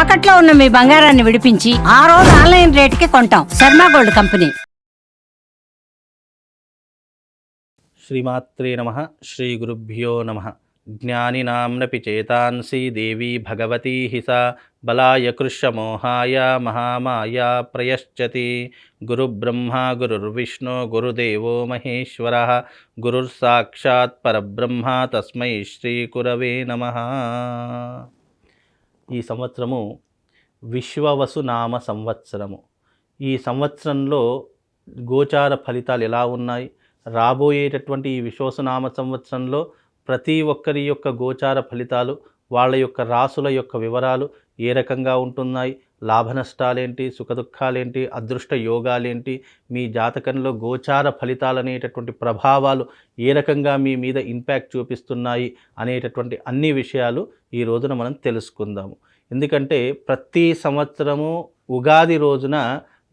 తాకట్లో ఉన్న మీ బంగారాన్ని విడిపించి ఆ రోజు ఆన్లైన్ రేటుకి కొంటాం. Sharma gold company. శ్రీమాత్రే నమః. శ్రీ గురుభ్యో నమః. జ్ఞానినాంనపి చేతాంసి దేవీ భగవతీ హిసా బలాయ కృష్యమోహాయ మహామాయ ప్రయశ్చతి. గురుబ్రహ్మ గురుర్విష్ణు గురుదేవో మహేశ్వరః గురుర్సాక్షాత్ పరబ్రహ్మ తస్మై శ్రీ గురవే నమః. ఈ సంవత్సరము విశ్వవసునామ సంవత్సరము. ఈ సంవత్సరంలో గోచార ఫలితాలు ఎలా ఉన్నాయి, రాబోయేటటువంటి ఈ విశ్వవసునామ సంవత్సరంలో ప్రతి ఒక్కరి యొక్క గోచార ఫలితాలు, వాళ్ళ యొక్క రాసుల యొక్క వివరాలు ఏ రకంగా ఉంటున్నాయి, లాభ నష్టాలేంటి, సుఖదుఖాలేంటి, అదృష్ట యోగాలేంటి, మీ జాతకంలో గోచార ఫలితాలు అనేటటువంటి ప్రభావాలు ఏ రకంగా మీ మీద ఇంపాక్ట్ చూపిస్తున్నాయి అనేటటువంటి అన్ని విషయాలు ఈ రోజున మనం తెలుసుకుందాము. ఎందుకంటే ప్రతి సంవత్సరము ఉగాది రోజున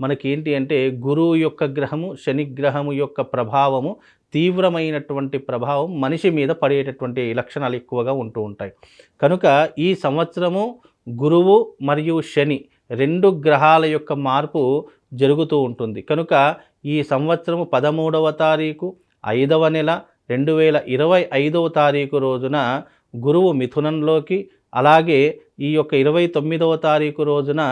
మనకేంటి అంటే గురువు యొక్క గ్రహము, శని గ్రహము యొక్క ప్రభావము, తీవ్రమైనటువంటి ప్రభావం మనిషి మీద పడేటటువంటి లక్షణాలు ఎక్కువగా ఉంటూ ఉంటాయి. కనుక ఈ సంవత్సరము గురువు మరియు శని రెండు గ్రహాల యొక్క మార్పు జరుగుతూ ఉంటుంది. కనుక ఈ సంవత్సరము 13వ తారీఖు 5వ నెల 2025వ తారీఖు రోజున గురువు మిథునంలోకి, అలాగే ఈ యొక్క 29వ తారీఖు రోజున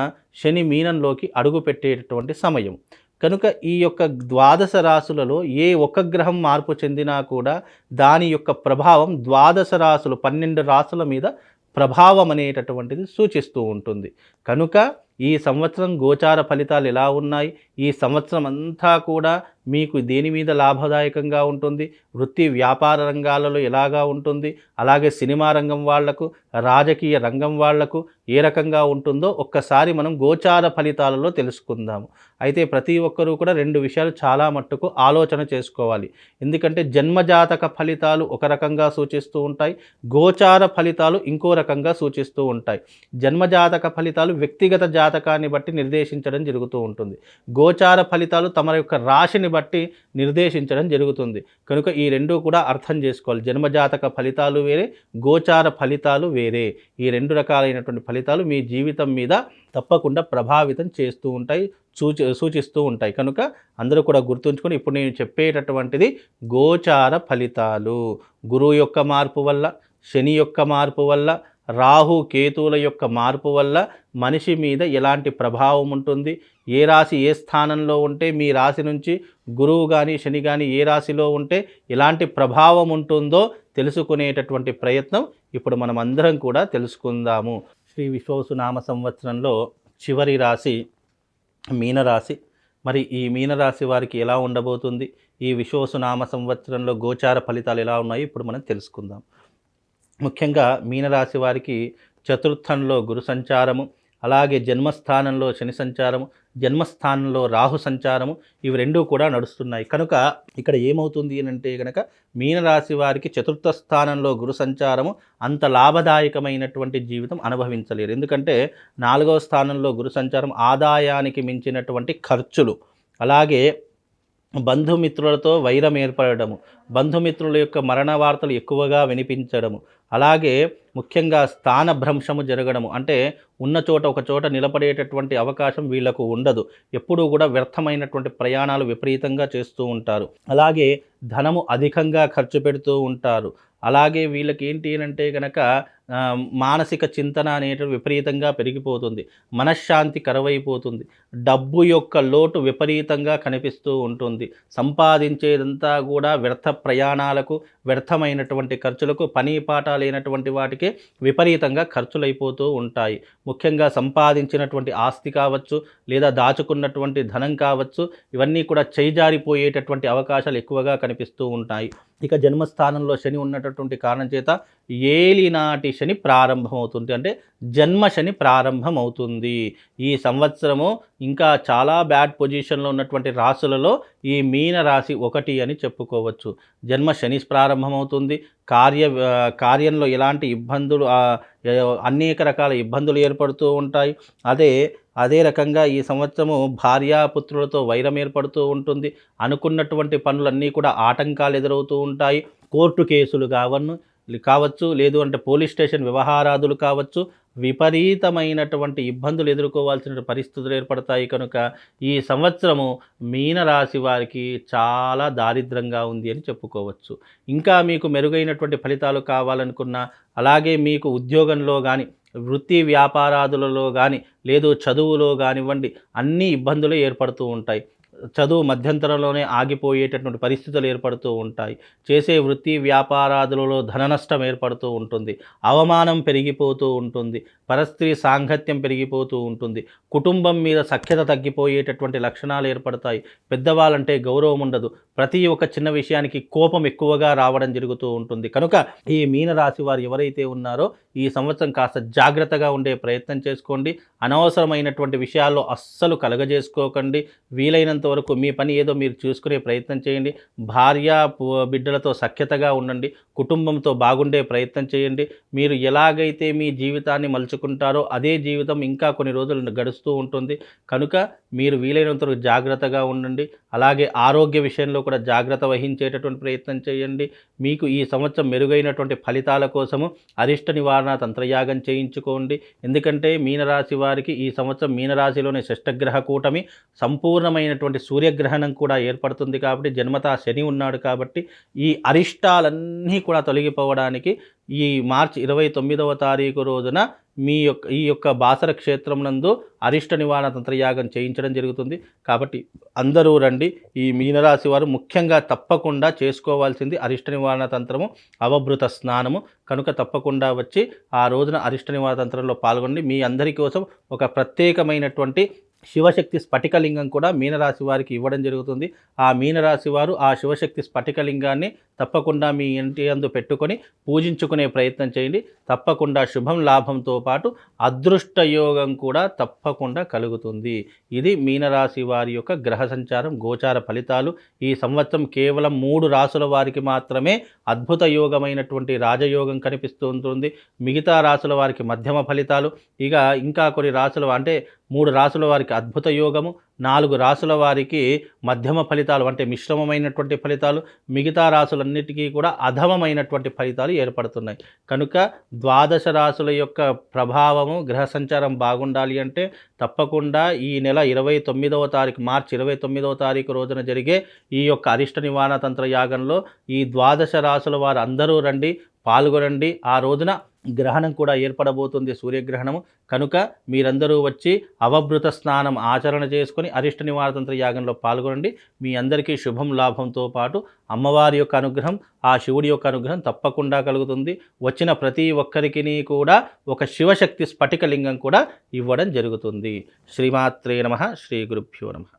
శని మీనంలోకి అడుగు పెట్టేటటువంటి సమయం. కనుక ఈ యొక్క ద్వాదశ రాశులలో ఏ ఒక్క గ్రహం మార్పు చెందినా కూడా దాని యొక్క ప్రభావం ద్వాదశ రాశులు 12 రాశుల మీద ప్రభావం అనేటటువంటిది సూచిస్తూ ఉంటుంది. కనుక ఈ సంవత్సరం గోచార ఫలితాలు ఎలా ఉన్నాయి, ఈ సంవత్సరం అంతా కూడా మీకు దేని మీద లాభదాయకంగా ఉంటుంది, వృత్తి వ్యాపార రంగాలలో ఎలాగా ఉంటుంది, అలాగే సినిమా రంగం వాళ్లకు, రాజకీయ రంగం వాళ్లకు ఏ రకంగా ఉంటుందో ఒక్కసారి మనం గోచార ఫలితాలలో తెలుసుకుందాము. అయితే ప్రతి ఒక్కరూ కూడా రెండు విషయాలు చాలా మట్టుకు ఆలోచన చేసుకోవాలి. ఎందుకంటే జన్మజాతక ఫలితాలు ఒక రకంగా సూచిస్తూ ఉంటాయి, గోచార ఫలితాలు ఇంకో రకంగా సూచిస్తూ ఉంటాయి. జన్మజాతక ఫలితాలు వ్యక్తిగత జాతకాన్ని బట్టి నిర్దేశించడం జరుగుతూ ఉంటుంది. గోచార ఫలితాలు తమ యొక్క రాశిని బట్టి నిర్దేశించడం జరుగుతుంది. కనుక ఈ రెండూ కూడా అర్థం చేసుకోవాలి. జన్మజాతక ఫలితాలు వేరే, గోచార ఫలితాలు వేరే. ఈ రెండు రకాలైనటువంటి ఫలితాలు మీ జీవితం మీద తప్పకుండా ప్రభావితం చేస్తూ ఉంటాయి, సూచిస్తూ ఉంటాయి. కనుక అందరూ కూడా గుర్తుంచుకొని ఇప్పుడు నేను చెప్పేటటువంటిది గోచార ఫలితాలు. గురువు యొక్క మార్పు వల్ల, శని యొక్క మార్పు వల్ల, రాహు కేతువుల యొక్క మార్పు వల్ల మనిషి మీద ఎలాంటి ప్రభావం ఉంటుంది, ఏ రాశి ఏ స్థానంలో ఉంటే మీ రాశి నుంచి గురువు కానీ శని కానీ ఏ రాశిలో ఉంటే ఎలాంటి ప్రభావం ఉంటుందో తెలుసుకునేటటువంటి ప్రయత్నం ఇప్పుడు మనం అందరం కూడా తెలుసుకుందాము. శ్రీ విశ్వవసునామ సంవత్సరంలో చివరి రాశి మీనరాశి. మరి ఈ మీనరాశి వారికి ఎలా ఉండబోతుంది, ఈ విశ్వవసునామ సంవత్సరంలో గోచార ఫలితాలు ఎలా ఉన్నాయి ఇప్పుడు మనం తెలుసుకుందాం. ముఖ్యంగా మీనరాశి వారికి చతుర్థంలో గురు సంచారము, అలాగే జన్మస్థానంలో శని సంచారము, జన్మస్థానంలో రాహు సంచారము, ఇవి రెండూ కూడా నడుస్తున్నాయి. కనుక ఇక్కడ ఏమవుతుంది అంటే కనుక మీనరాశి వారికి చతుర్థ స్థానంలో గురు సంచారము అంత లాభదాయకమైనటువంటి జీవితం అనుభవించలేరు. ఎందుకంటే 4వ స్థానంలో గురు సంచారం ఆదాయానికి మించినటువంటి ఖర్చులు, అలాగే బంధుమిత్రులతో వైరం ఏర్పడము, బంధుమిత్రుల యొక్క మరణ వార్తలు ఎక్కువగా వినిపించడము, అలాగే ముఖ్యంగా స్థానభ్రంశము జరగడము, అంటే ఉన్న చోట ఒక చోట నిలబడేటటువంటి అవకాశం వీళ్లకు ఉండదు. ఎప్పుడూ కూడా వ్యర్థమైనటువంటి ప్రయాణాలు విపరీతంగా చేస్తూ ఉంటారు. అలాగే ధనము అధికంగా ఖర్చు పెడుతూ ఉంటారు. అలాగే వీళ్ళకి ఏంటి అంటే కనుక మానసిక చింతన అనేటివి విపరీతంగా పెరిగిపోతుంది, మనశ్శాంతి కరువైపోతుంది, డబ్బు యొక్క లోటు విపరీతంగా కనిపిస్తూ ఉంటుంది. సంపాదించేదంతా కూడా వ్యర్థ ప్రయాణాలకు, వ్యర్థమైనటువంటి ఖర్చులకు, పని పాట లేనటువంటి వాటికి విపరీతంగా ఖర్చులైపోతూ ఉంటాయి. ముఖ్యంగా సంపాదించినటువంటి ఆస్తి కావచ్చు, లేదా దాచుకున్నటువంటి ధనం కావచ్చు, ఇవన్నీ కూడా చేజారిపోయేటటువంటి అవకాశాలు ఎక్కువగా కనిపిస్తూ ఉంటాయి. ఇక జన్మస్థానంలో శని ఉన్నటువంటి కారణం చేత ఏలినాటి శని ప్రారంభమవుతుంది, అంటే జన్మ శని ప్రారంభమవుతుంది. ఈ సంవత్సరము ఇంకా చాలా బ్యాడ్ పొజిషన్లో ఉన్నటువంటి రాశులలో ఈ మీన రాశి ఒకటి అని చెప్పుకోవచ్చు. జన్మ శని ప్రారంభమవుతుంది. కార్యంలో ఎలాంటి ఇబ్బందులు, అనేక రకాల ఇబ్బందులు ఏర్పడుతూ ఉంటాయి. అదే రకంగా ఈ సంవత్సరము భార్యాపుత్రులతో వైరం ఏర్పడుతూ ఉంటుంది. అనుకున్నటువంటి పనులన్నీ కూడా ఆటంకాలు ఎదురవుతూ ఉంటాయి. కోర్టు కేసులు కావను, కావచ్చు, లేదు అంటే పోలీస్ స్టేషన్ వ్యవహారాదులు కావచ్చు, విపరీతమైనటువంటి ఇబ్బందులు ఎదుర్కోవాల్సిన పరిస్థితులు ఏర్పడతాయి. కనుక ఈ సంవత్సరము మీనరాశి వారికి చాలా దారిద్రంగా ఉంది అని చెప్పుకోవచ్చు. ఇంకా మీకు మెరుగైనటువంటి ఫలితాలు కావాలనుకున్నా, అలాగే మీకు ఉద్యోగంలో కానీ, వృత్తి వ్యాపారాదులలో కానీ, లేదు చదువులో కానివ్వండి, అన్ని ఇబ్బందులు ఏర్పడుతూ ఉంటాయి. చదువు మధ్యంతరంలోనే ఆగిపోయేటటువంటి పరిస్థితులు ఏర్పడుతూ ఉంటాయి. చేసే వృత్తి వ్యాపారాదులలో ధన నష్టం ఏర్పడుతూ ఉంటుంది. అవమానం పెరిగిపోతూ ఉంటుంది. పరస్త్రీ సాంగత్యం పెరిగిపోతూ ఉంటుంది. కుటుంబం మీద సఖ్యత తగ్గిపోయేటటువంటి లక్షణాలు ఏర్పడతాయి. పెద్దవాళ్ళంటే గౌరవం ఉండదు. ప్రతి ఒక్క చిన్న విషయానికి కోపం ఎక్కువగా రావడం జరుగుతూ ఉంటుంది. కనుక ఈ మీనరాశి వారు ఎవరైతే ఉన్నారో ఈ సంవత్సరం కాస్త జాగ్రత్తగా ఉండే ప్రయత్నం చేసుకోండి. అనవసరమైనటువంటి విషయాల్లో అస్సలు కలగజేసుకోకండి. వీలైనంత వరకు మీ పని ఏదో మీరు చూసుకునే ప్రయత్నం చేయండి. భార్య బిడ్డలతో సఖ్యతగా ఉండండి. కుటుంబంతో బాగుండే ప్రయత్నం చేయండి. మీరు ఎలాగైతే మీ జీవితాన్ని మలుచుకుంటారో అదే జీవితం ఇంకా కొన్ని రోజులు గడుస్తూ ఉంటుంది. కనుక మీరు వీలైనంత వరకు జాగ్రత్తగా ఉండండి. అలాగే ఆరోగ్య విషయంలో కూడా జాగ్రత్త వహించేటటువంటి ప్రయత్నం చేయండి. మీకు ఈ సంవత్సరం మెరుగైనటువంటి ఫలితాల కోసము అరిష్ట నివారణ తంత్రయాగం చేయించుకోండి. ఎందుకంటే మీనరాశి వారికి ఈ సంవత్సరం మీనరాశిలోని షష్టగ్రహ కూటమి, సంపూర్ణమైనటువంటి సూర్యగ్రహణం కూడా ఏర్పడుతుంది. కాబట్టి జన్మతా శని ఉన్నాడు. కాబట్టి ఈ అరిష్టాలన్నీ కూడా తొలగిపోవడానికి ఈ మార్చి 29వ తారీఖు రోజున ఈ యొక్క బాసర క్షేత్రం నందు అరిష్ట నివారణ తంత్రయాగం చేయించడం జరుగుతుంది. కాబట్టి అందరూ రండి. ఈ మీనరాశి వారు ముఖ్యంగా తప్పకుండా చేసుకోవాల్సింది అరిష్ట నివారణ తంత్రము, అవభృత స్నానము. కనుక తప్పకుండా వచ్చి ఆ రోజున అరిష్ట నివారణ తంత్రంలో పాల్గొండి. మీ అందరి కోసం ఒక ప్రత్యేకమైనటువంటి శివశక్తి స్ఫటికలింగం కూడా మీనరాశి వారికి ఇవ్వడం జరుగుతుంది. ఆ మీనరాశి వారు ఆ శివశక్తి స్ఫటికలింగాన్ని తప్పకుండా మీ ఇంటి యందు పెట్టుకొని పూజించుకునే ప్రయత్నం చేయండి. తప్పకుండా శుభం లాభంతో పాటు అదృష్ట యోగం కూడా తప్పకుండా కలుగుతుంది. ఇది మీనరాశి వారి యొక్క గ్రహ సంచారం, గోచార ఫలితాలు. ఈ సంవత్సరం కేవలం 3 రాసుల వారికి మాత్రమే అద్భుత యోగమైనటువంటి రాజయోగం కనిపిస్తూ ఉంటుంది. మిగతా రాసుల వారికి మధ్యమ ఫలితాలు. ఇక ఇంకా కొన్ని రాసులు అంటే 3 రాసుల వారికి అద్భుత యోగము, 4 రాసుల వారికి మధ్యమ ఫలితాలు అంటే మిశ్రమమైనటువంటి ఫలితాలు, మిగతా రాసులన్నిటికీ కూడా అధమమైనటువంటి ఫలితాలు ఏర్పడుతున్నాయి. కనుక 12 రాసుల యొక్క ప్రభావము, గ్రహ సంచారం బాగుండాలి అంటే తప్పకుండా ఈ నెల 29వ తారీఖు మార్చి 29వ తారీఖు రోజున జరిగే ఈ యొక్క అరిష్ట నివారణ తంత్ర యాగంలో ఈ 12 రాసుల వారు అందరూ రండి, పాల్గొనండి. ఆ రోజున గ్రహణం కూడా ఏర్పడబోతుంది, సూర్యగ్రహణము. కనుక మీరందరూ వచ్చి అవభృత స్నానం ఆచరణ చేసుకొని అరిష్ట నివారణ తంత్ర యాగంలో పాల్గొనండి. మీ అందరికీ శుభం లాభంతో పాటు అమ్మవారి యొక్క అనుగ్రహం, ఆ శివుడి యొక్క అనుగ్రహం తప్పకుండా కలుగుతుంది. వచ్చిన ప్రతి ఒక్కరికి కూడా ఒక శివశక్తి స్ఫటికలింగం కూడా ఇవ్వడం జరుగుతుంది. శ్రీమాత్రే నమః. శ్రీ గురుభ్యో నమః.